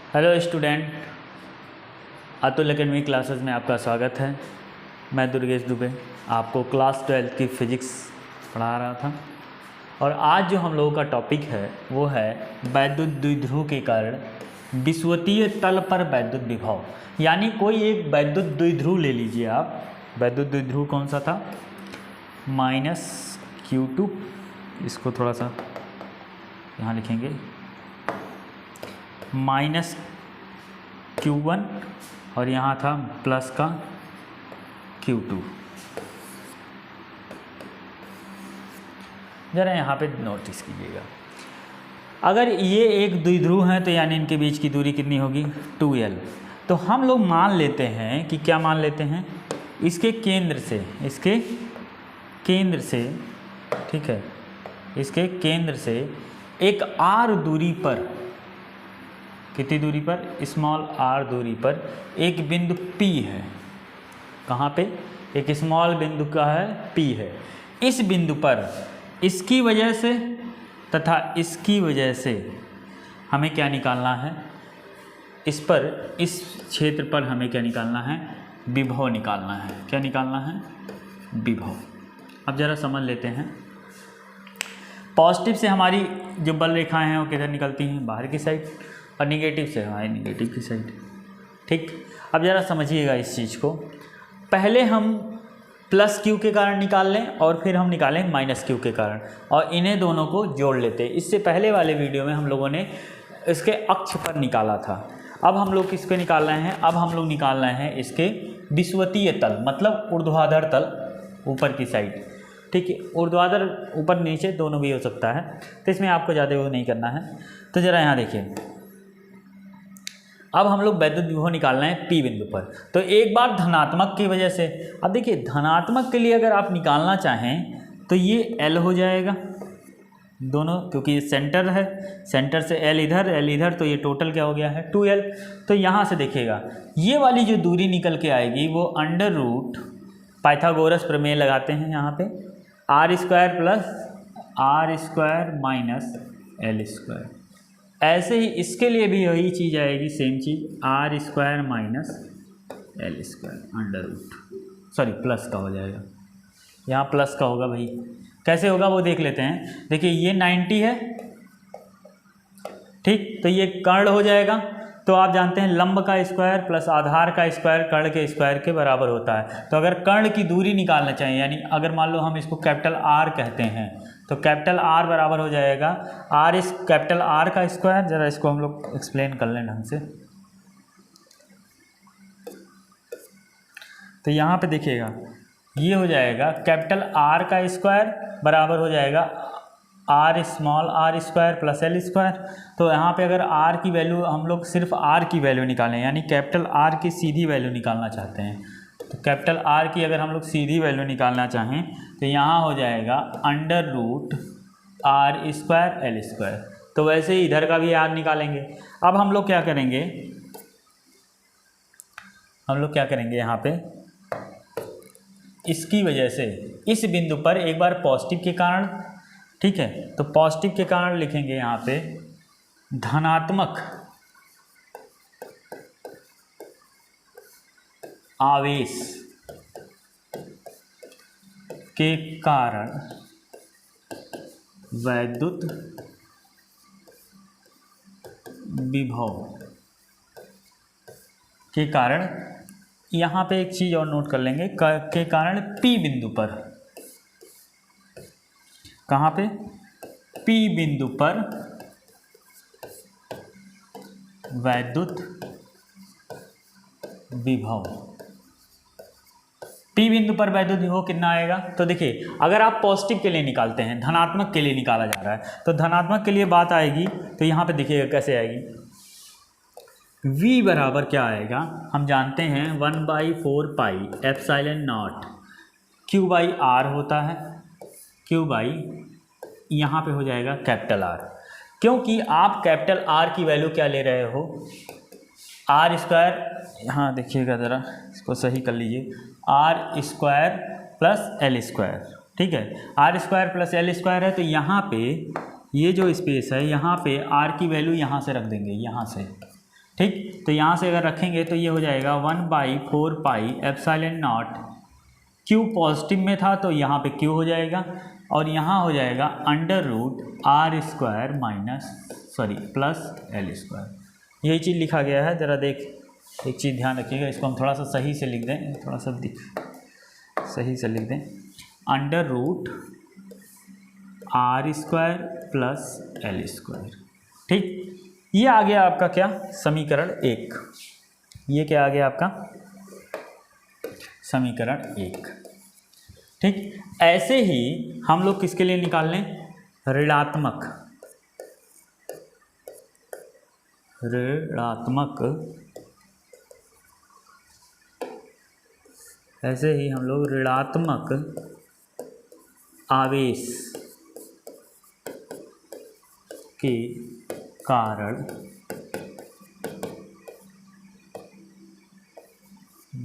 Hello student, Atul academy classes में आपका स्वागत है। मैं दुर्गेश दुबे आपको क्लास 12 की फ़िज़िक्स पढ़ा रहा था और आज जो हम लोगों का टॉपिक है वो है वैद्युत द्विध्रुव के कारण विषुवतीय तल पर वैद्युत विभव। यानी कोई एक वैद्युत द्विध्रुव ले लीजिए आप। वैद्युत द्विध्रुव कौन सा था? -Q2, इसको थोड़ा सा यहाँ लिखेंगे -Q1 और यहाँ था प्लस का Q2। ज़रा यहाँ पे नोटिस कीजिएगा, अगर ये एक द्विध्रुव हैं तो यानी इनके बीच की दूरी कितनी होगी? 2L। तो हम लोग मान लेते हैं कि क्या मान लेते हैं, इसके केंद्र से ठीक है, इसके केंद्र से एक r दूरी पर, कितनी दूरी पर? स्मॉल r दूरी पर एक बिंदु P है। कहाँ पे? एक स्मॉल बिंदु का है P है। इस बिंदु पर इसकी वजह से तथा इसकी वजह से हमें क्या निकालना है? इस क्षेत्र पर हमें क्या निकालना है? विभव निकालना है। क्या निकालना है? विभव। अब ज़रा समझ लेते हैं। पॉजिटिव से हमारी जो बल रेखाएं हैं वो किधर निकलती हैं? बाहर की साइड, और निगेटिव से हमारी निगेटिव की साइड। ठीक, अब ज़रा समझिएगा इस चीज़ को। पहले हम +Q के कारण निकाल लें और फिर हम निकालें -Q के कारण, और इन्हें दोनों को जोड़ लेते हैं। इससे पहले वाले वीडियो में हम लोगों ने इसके अक्ष पर निकाला था। अब हम लोग किसके निकाल रहे हैं? अब हम लोग निकाल रहे हैं इसके विषुवतीय तल, मतलब ऊर्ध्वाधर तल, ऊपर की साइड। ठीक है, ऊर्ध्वाधर ऊपर नीचे दोनों भी हो सकता है, तो इसमें आपको ज़्यादा वो नहीं करना है। तो ज़रा यहाँ देखिए, अब हम लोग वैद्युत विभव निकालना है P बिंदु पर। तो एक बार धनात्मक की वजह से, अब देखिए धनात्मक के लिए अगर आप निकालना चाहें तो ये L हो जाएगा दोनों, क्योंकि ये सेंटर है, सेंटर से L इधर, तो ये टोटल क्या हो गया है? 2L। तो यहाँ से देखिएगा ये वाली जो दूरी निकल के आएगी वो √ पाइथागोरस प्रमेय लगाते हैं यहाँ पे, r² - L²। ऐसे ही इसके लिए भी यही चीज़ आएगी, सेम चीज़, r² - L², सॉरी प्लस का हो जाएगा, यहाँ प्लस का होगा भाई। कैसे होगा वो देख लेते हैं। देखिए ये 90 है, ठीक, तो ये कर्ण हो जाएगा। तो आप जानते हैं लंब का स्क्वायर प्लस आधार का स्क्वायर कर्ण के स्क्वायर के बराबर होता है। तो अगर कर्ण की दूरी निकालना चाहिए, यानी अगर मान लो हम इसको कैपिटल R कहते हैं, तो कैपिटल R बराबर हो जाएगा कैपिटल R का स्क्वायर। ज़रा इसको हम लोग एक्सप्लेन कर लें ढंग से। तो यहाँ पे देखिएगा ये हो जाएगा कैपिटल R का स्क्वायर बराबर हो जाएगा r² प्लस L²। तो यहाँ पे अगर r की वैल्यू, हम लोग सिर्फ r की वैल्यू निकालें, यानी कैपिटल R की सीधी वैल्यू निकालना चाहते हैं, तो कैपिटल R की अगर हम लोग सीधी वैल्यू निकालना चाहें तो यहाँ हो जाएगा √r² L²। तो वैसे ही इधर का भी r निकालेंगे। अब हम लोग क्या करेंगे, यहाँ पे इसकी वजह से इस बिंदु पर एक बार पॉजिटिव के कारण, ठीक है, तो पॉजिटिव के कारण लिखेंगे यहाँ पे धनात्मक आवेश के कारण वैद्युत विभव के कारण, यहाँ पे एक चीज़ और नोट कर लेंगे, के कारण P बिंदु पर, कहाँ पे? P बिंदु पर वैद्युत विभव। P बिंदु पर वैद्युत विभव कितना आएगा? तो देखिए अगर आप पॉजिटिव के लिए निकालते हैं, धनात्मक के लिए निकाला जा रहा है, तो धनात्मक के लिए बात आएगी तो यहाँ पे देखिएगा कैसे आएगी। V बराबर क्या आएगा? हम जानते हैं 1/4 पाई एप्सिलॉन नॉट Q/R होता है। Q/ यहाँ पे हो जाएगा कैपिटल R, क्योंकि आप कैपिटल R की वैल्यू क्या ले रहे हो? R², यहाँ देखिएगा ज़रा इसको सही कर लीजिए, R² + L², ठीक है, R² + L² है। तो यहाँ पे ये जो स्पेस है, यहाँ पे R की वैल्यू यहाँ से रख देंगे, यहाँ से, ठीक, तो यहाँ से अगर रखेंगे तो ये हो जाएगा 1/4 pi epsilon not, Q positive में था तो यहाँ पे क्यू हो जाएगा, और यहाँ हो जाएगा √r² प्लस l²। यही चीज़ लिखा गया है, ज़रा एक चीज़ ध्यान रखिएगा, इसको हम थोड़ा सा सही से लिख दें, थोड़ा सा सही से लिख दें, √r² प्लस l²। ठीक, ये आ गया आपका क्या, समीकरण 1। ये क्या आ गया आपका, समीकरण 1। ठीक, ऐसे ही हम लोग किसके लिए निकाल लें, ऋणात्मक ऐसे ही हम लोग ऋणात्मक आवेश के कारण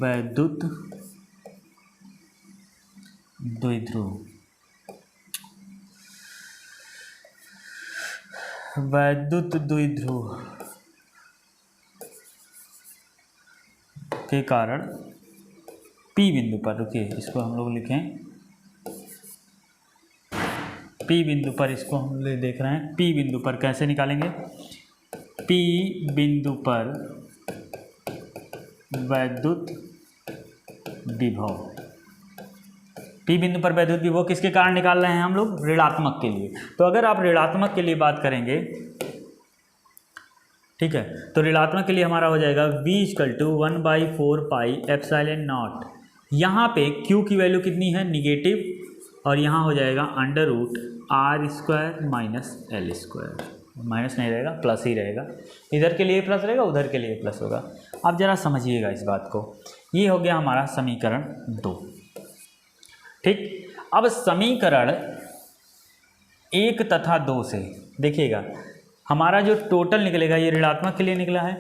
वैद्युत द्विध्रुव के कारण P बिंदु पर, रुकिए इसको हम लोग लिखें P बिंदु पर, इसको हम लोग देख रहे हैं P बिंदु पर कैसे निकालेंगे, P बिंदु पर वैद्युत विभव, P बिंदु पर वैद्युत विभव किसके कारण निकाल रहे हैं हम लोग, ऋणात्मक के लिए। तो अगर आप ऋणात्मक के लिए बात करेंगे, ठीक है, तो ऋणात्मक के लिए हमारा हो जाएगा V = 1/4 पाई एप्सिलॉन नॉट, यहाँ पे Q की वैल्यू कितनी है, निगेटिव, और यहाँ हो जाएगा √r² माइनस l², माइनस नहीं रहेगा, प्लस ही रहेगा, इधर के लिए प्लस रहेगा, उधर के लिए प्लस होगा। अब ज़रा समझिएगा इस बात को, ये हो गया हमारा समीकरण 2। ठीक, अब समीकरण 1 तथा 2 से देखिएगा, हमारा जो टोटल निकलेगा, ये ऋणात्मक के लिए निकला है,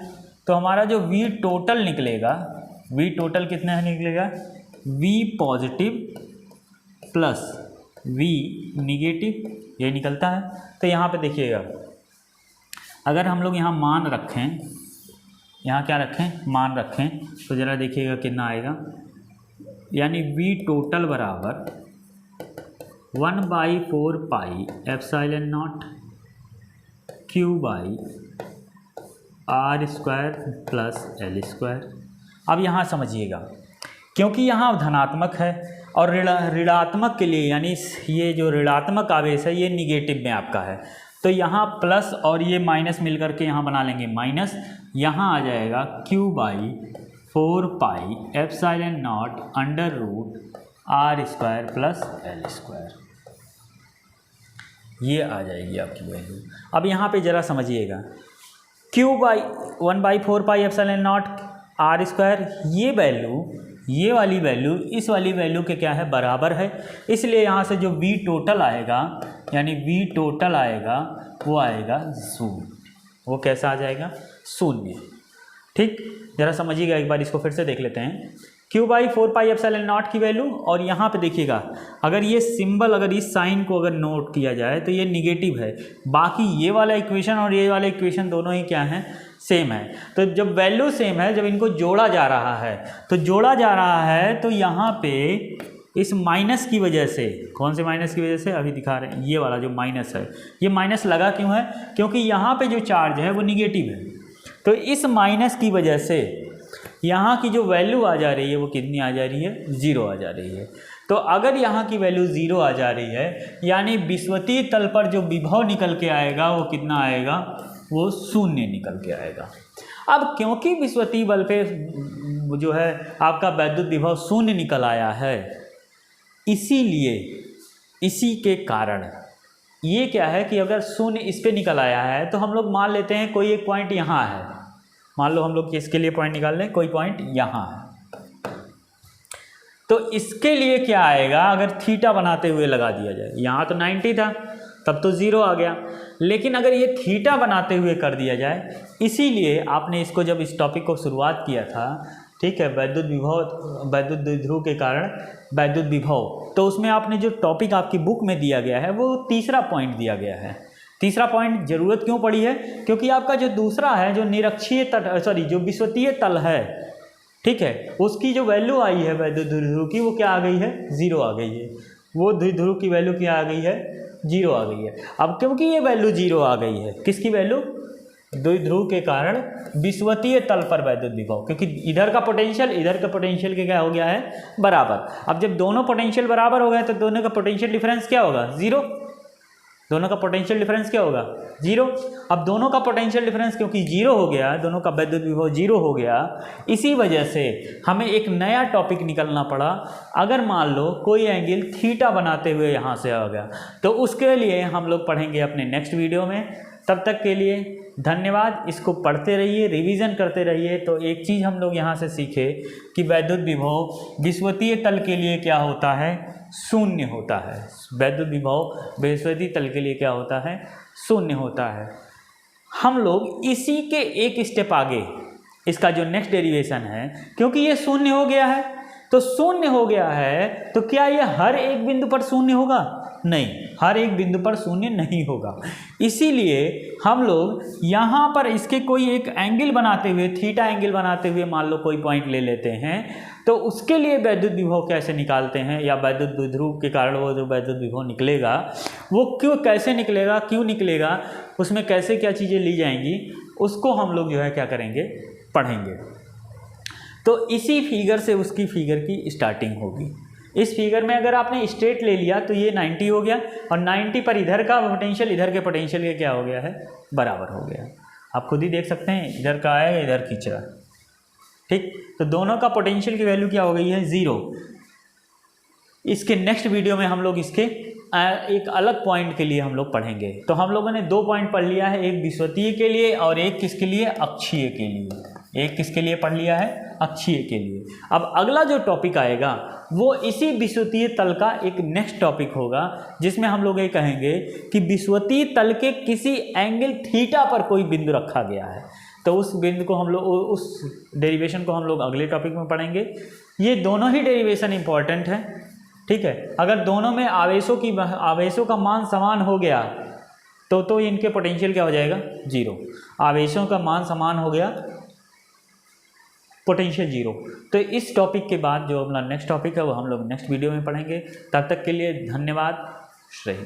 तो हमारा जो V टोटल निकलेगा, V टोटल कितना है निकलेगा, V positive plus V negative, ये निकलता है। तो यहाँ पे देखिएगा, अगर हम लोग यहाँ मान रखें, यहाँ क्या रखें, मान रखें, तो ज़रा देखिएगा कितना आएगा, यानी V टोटल बराबर 1/4 pi epsilon not Q/r² plus l²। अब यहाँ समझिएगा, क्योंकि यहाँ धनात्मक है और ऋणात्मक के लिए, यानी ये जो ऋणात्मक आवेश है ये निगेटिव में आपका है, तो यहाँ प्लस और ये माइनस मिलकर के यहाँ बना लेंगे माइनस, यहाँ आ जाएगा Q/4 pi epsilon not √r² plus l², ये आ जाएगी आपकी वैल्यू। अब यहाँ पे ज़रा समझिएगा, Q/1/4 pi epsilon not r², ये वैल्यू, ये वाली वैल्यू इस वाली वैल्यू के क्या है, बराबर है, इसलिए यहाँ से जो V टोटल आएगा, यानी V टोटल आएगा वो आएगा 0। वो कैसा आ जाएगा, 0। ठीक, ज़रा समझिएगा एक बार, इसको फिर से देख लेते हैं। Q/4 पाई एप्सिलॉन नॉट की वैल्यू, और यहाँ पे देखिएगा, अगर ये सिंबल, अगर इस साइन को अगर नोट किया जाए तो ये निगेटिव है, बाकी ये वाला इक्वेशन और ये वाला इक्वेशन दोनों ही क्या हैं, सेम है। तो जब वैल्यू सेम है, जब इनको जोड़ा जा रहा है, तो जोड़ा जा रहा है तो यहाँ पे इस माइनस की वजह से, कौन से माइनस की वजह से, अभी दिखा रहे हैं, ये वाला जो माइनस है, ये माइनस लगा क्यों है, क्योंकि यहाँ पे जो चार्ज है वो निगेटिव है, तो इस माइनस की वजह से यहाँ की जो वैल्यू आ जा रही है वो कितनी आ जा रही है, 0 आ जा रही है। तो अगर यहाँ की वैल्यू 0 आ जा रही है, यानी विषुवतीय तल पर जो विभव निकल के आएगा वो कितना आएगा, वो 0 निकल के आएगा। अब क्योंकि विषुवतीय बल पे जो है आपका वैद्युत विभव 0 निकल आया है, इसीलिए इसी के कारण ये क्या है कि अगर 0 इस पे निकल आया है, तो हम लोग मान लेते हैं कोई एक पॉइंट यहाँ है, मान लो हम लोग किसके लिए पॉइंट निकाल लें, कोई पॉइंट यहाँ है, तो इसके लिए क्या आएगा, अगर थीटा बनाते हुए लगा दिया जाए, यहाँ तो 90 था तब तो 0 आ गया, लेकिन अगर ये थीटा बनाते हुए कर दिया जाए, इसीलिए आपने इसको जब इस टॉपिक को शुरुआत किया था, ठीक है, वैद्युत विभव, वैद्युत द्विध्रुव के कारण वैद्युत विभव, तो उसमें आपने जो टॉपिक आपकी बुक में दिया गया है वो तीसरा पॉइंट दिया गया है, तीसरा पॉइंट जरूरत क्यों पड़ी है, क्योंकि आपका जो दूसरा है, जो निरक्षीय तट जो विषुवतीय तल है, ठीक है, उसकी जो वैल्यू आई है वैद्युत द्विध्रुव की, वो क्या आ गई है, 0 आ गई है। वो द्विध्रुव की वैल्यू क्या आ गई है, 0 आ गई है। अब क्योंकि ये वैल्यू 0 आ गई है, किसकी वैल्यू, द्विध्रुव के कारण विषुवतीय तल पर वैद्युत विभव, क्योंकि इधर का पोटेंशियल के क्या हो गया है, बराबर। अब जब दोनों पोटेंशियल बराबर हो गए तो दोनों का पोटेंशियल डिफरेंस क्या होगा, 0। दोनों का पोटेंशियल डिफरेंस क्या होगा, 0। अब दोनों का पोटेंशियल डिफरेंस क्योंकि 0 हो गया, दोनों का वैद्युत विभव 0 हो गया, इसी वजह से हमें एक नया टॉपिक निकलना पड़ा। अगर मान लो कोई एंगल थीटा बनाते हुए यहाँ से आ गया, तो उसके लिए हम लोग पढ़ेंगे अपने नेक्स्ट वीडियो में। तब तक के लिए धन्यवाद। इसको पढ़ते रहिए, रिवीजन करते रहिए। तो एक चीज़ हम लोग यहाँ से सीखे कि वैद्युत विभव विषुवतीय तल के लिए क्या होता है, शून्य होता है। वैद्युत विभव विषुवतीय तल के लिए क्या होता है, शून्य होता है। हम लोग इसी के एक स्टेप आगे इसका जो नेक्स्ट डेरिवेशन है, क्योंकि ये शून्य हो गया है, तो शून्य हो गया है तो क्या ये हर एक बिंदु पर शून्य होगा, नहीं, हर एक बिंदु पर शून्य नहीं होगा। इसीलिए हम लोग यहाँ पर इसके कोई एक एंगल बनाते हुए, थीटा एंगल बनाते हुए मान लो कोई पॉइंट ले लेते हैं, तो उसके लिए वैद्युत विभव कैसे निकालते हैं, या वैद्युत द्विध्रुव के कारण वो जो वैद्युत विभव निकलेगा वो कैसे निकलेगा, क्यों निकलेगा, उसमें कैसे क्या चीज़ें ली जाएंगी, उसको हम लोग जो है क्या करेंगे, पढ़ेंगे। तो इसी फिगर से उसकी फिगर की स्टार्टिंग होगी। इस फिगर में अगर आपने स्ट्रेट ले लिया तो ये 90 हो गया, और 90 पर इधर का पोटेंशियल इधर के पोटेंशियल के क्या हो गया है, बराबर हो गया। आप खुद ही देख सकते हैं, इधर का आएगा, इधर खींच रहा, ठीक। तो दोनों का पोटेंशियल की वैल्यू क्या हो गई है, 0। इसके नेक्स्ट वीडियो में हम लोग इसके एक अलग पॉइंट के लिए हम लोग पढ़ेंगे। तो हम लोगों ने 2 पॉइंट पढ़ लिया है, एक विषुवतीय के लिए और एक किसके लिए, अक्षीय के लिए। एक किसके लिए पढ़ लिया है, अक्षीय के लिए। अब अगला जो टॉपिक आएगा वो इसी विषुवतीय तल का एक नेक्स्ट टॉपिक होगा, जिसमें हम लोग ये कहेंगे कि विषुवतीय तल के किसी एंगल थीटा पर कोई बिंदु रखा गया है। तो उस बिंदु को हम लोग, उस डेरिवेशन को हम लोग अगले टॉपिक में पढ़ेंगे। ये दोनों ही डेरिवेशन इंपॉर्टेंट है, ठीक है। अगर दोनों में आवेशों का मान समान हो गया तो इनके पोटेंशियल क्या हो जाएगा, 0। आवेशों का मान समान हो गया, पोटेंशियल 0। तो इस टॉपिक के बाद जो अपना नेक्स्ट टॉपिक है वो हम लोग नेक्स्ट वीडियो में पढ़ेंगे। तब तक के लिए धन्यवाद। श्रेय।